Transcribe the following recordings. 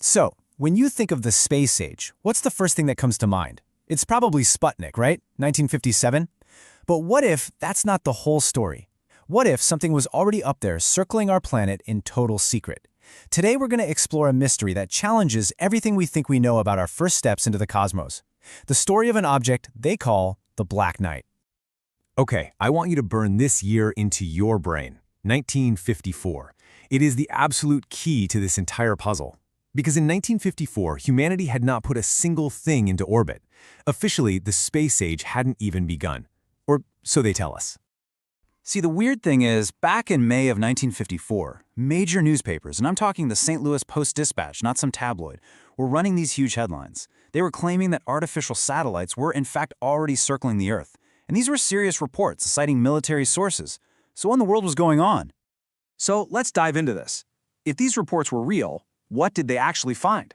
So, when you think of the space age, what's the first thing that comes to mind? It's probably Sputnik, right? 1957? But what if that's not the whole story? What if something was already up there circling our planet in total secret? Today we're going to explore a mystery that challenges everything we think we know about our first steps into the cosmos. The story of an object they call the Black Knight. Okay, I want you to burn this year into your brain, 1954. It is the absolute key to this entire puzzle. Because in 1954, humanity had not put a single thing into orbit. Officially, the space age hadn't even begun. Or so they tell us. See, the weird thing is, back in May of 1954, major newspapers, and I'm talking the St. Louis Post-Dispatch, not some tabloid, were running these huge headlines. They were claiming that artificial satellites were in fact already circling the Earth. And these were serious reports, citing military sources. So what in the world was going on? So let's dive into this. If these reports were real, what did they actually find?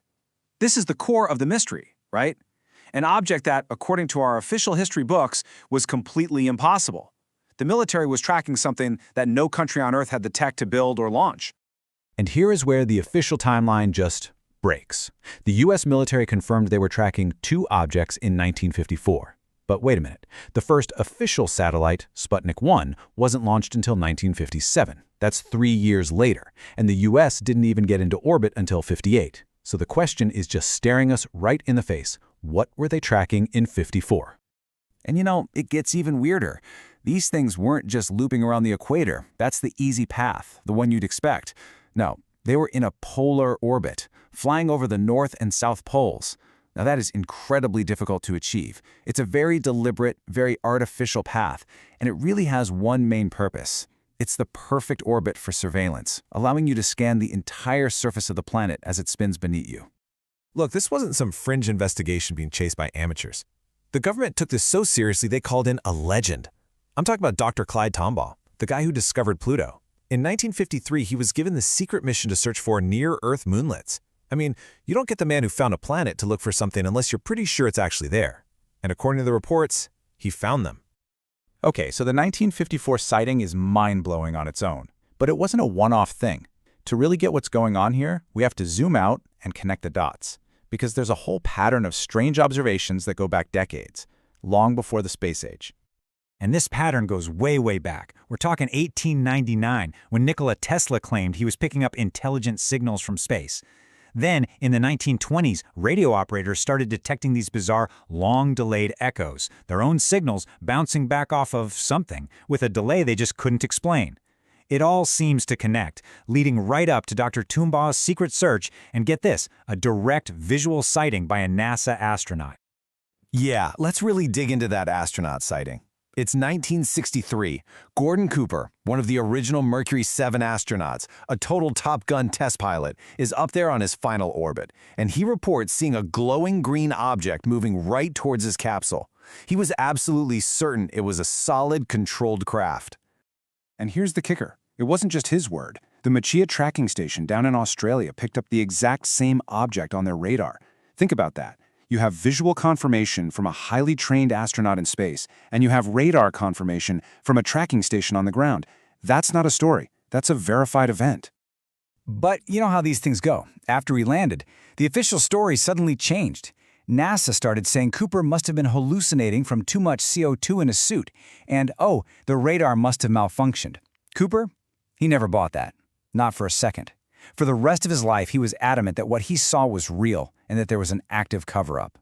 This is the core of the mystery, right? An object that, according to our official history books, was completely impossible. The military was tracking something that no country on Earth had the tech to build or launch. And here is where the official timeline just breaks. The US military confirmed they were tracking two objects in 1954. But wait a minute. The first official satellite, Sputnik 1, wasn't launched until 1957. That's 3 years later. And the US didn't even get into orbit until 58. So the question is just staring us right in the face. What were they tracking in 54? And you know, it gets even weirder. These things weren't just looping around the equator. That's the easy path, the one you'd expect. No, they were in a polar orbit, flying over the North and South poles. Now that is incredibly difficult to achieve. It's a very deliberate, very artificial path, and it really has one main purpose. It's the perfect orbit for surveillance, allowing you to scan the entire surface of the planet as it spins beneath you. Look, this wasn't some fringe investigation being chased by amateurs. The government took this so seriously they called in a legend. I'm talking about Dr. Clyde Tombaugh, the guy who discovered Pluto. In 1953, he was given the secret mission to search for near-Earth moonlets. I mean, you don't get the man who found a planet to look for something unless you're pretty sure it's actually there. And according to the reports, he found them. Okay, so the 1954 sighting is mind-blowing on its own. But it wasn't a one-off thing. To really get what's going on here, we have to zoom out and connect the dots. Because there's a whole pattern of strange observations that go back decades, long before the space age. And this pattern goes way, way back. We're talking 1899, when Nikola Tesla claimed he was picking up intelligent signals from space. Then, in the 1920s, radio operators started detecting these bizarre, long-delayed echoes, their own signals bouncing back off of something, with a delay they just couldn't explain. It all seems to connect, leading right up to Dr. Tombaugh's secret search, and get this, a direct visual sighting by a NASA astronaut. Yeah, let's really dig into that astronaut sighting. It's 1963. Gordon Cooper, one of the original Mercury 7 astronauts, a total Top Gun test pilot, is up there on his final orbit, and he reports seeing a glowing green object moving right towards his capsule. He was absolutely certain it was a solid, controlled craft. And here's the kicker. It wasn't just his word. The Machia tracking station down in Australia picked up the exact same object on their radar. Think about that. You have visual confirmation from a highly trained astronaut in space, and you have radar confirmation from a tracking station on the ground. That's not a story. That's a verified event. But you know how these things go. After he landed, the official story suddenly changed. NASA started saying Cooper must have been hallucinating from too much CO2 in his suit, and oh, the radar must have malfunctioned. Cooper? He never bought that. Not for a second. For the rest of his life, he was adamant that what he saw was real and that there was an active cover-up.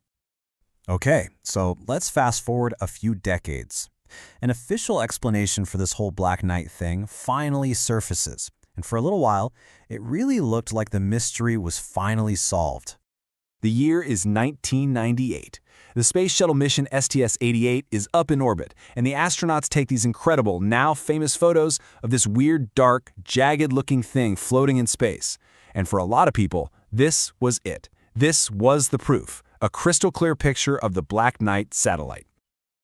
Okay, so let's fast forward a few decades. An official explanation for this whole Black Knight thing finally surfaces, and for a little while, it really looked like the mystery was finally solved. The year is 1998. The Space Shuttle mission STS-88 is up in orbit, and the astronauts take these incredible, now famous photos of this weird, dark, jagged-looking thing floating in space. And for a lot of people, this was it. This was the proof, a crystal-clear picture of the Black Knight satellite.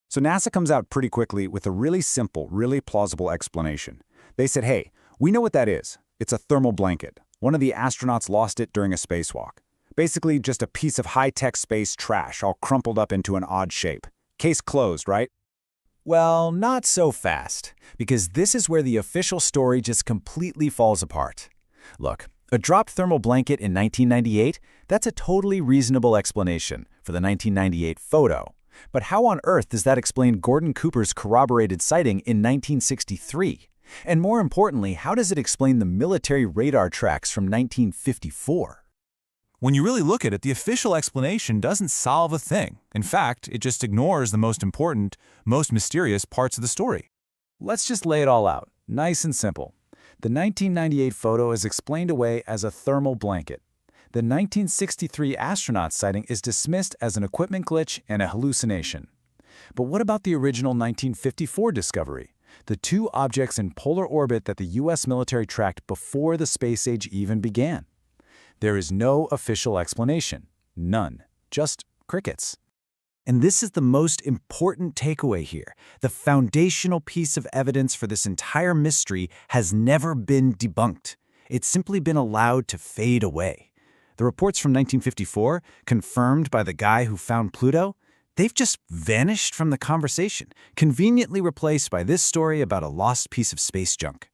So NASA comes out pretty quickly with a really simple, really plausible explanation. They said, hey, we know what that is. It's a thermal blanket. One of the astronauts lost it during a spacewalk. Basically just a piece of high-tech space trash all crumpled up into an odd shape. Case closed, right? Well, not so fast, because this is where the official story just completely falls apart. Look, A dropped thermal blanket in 1998? That's a totally reasonable explanation for the 1998 photo. But how on earth does that explain Gordon Cooper's corroborated sighting in 1963? And more importantly, how does it explain the military radar tracks from 1954? When you really look at it, the official explanation doesn't solve a thing. In fact, it just ignores the most important, most mysterious parts of the story. Let's just lay it all out, nice and simple. The 1998 photo is explained away as a thermal blanket. The 1963 astronaut sighting is dismissed as an equipment glitch and a hallucination. But what about the original 1954 discovery? The two objects in polar orbit that the U.S. military tracked before the space age even began. There is no official explanation. None. Just crickets. And this is the most important takeaway here. The foundational piece of evidence for this entire mystery has never been debunked. It's simply been allowed to fade away. The reports from 1954, confirmed by the guy who found Pluto, they've just vanished from the conversation, conveniently replaced by this story about a lost piece of space junk.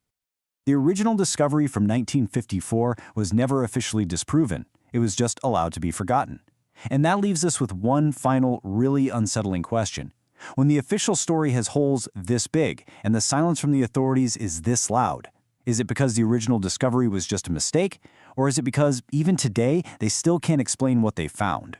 The original discovery from 1954 was never officially disproven. It was just allowed to be forgotten. And that leaves us with one final, really unsettling question. When the official story has holes this big and the silence from the authorities is this loud, is it because the original discovery was just a mistake? Or is it because, even today, they still can't explain what they found?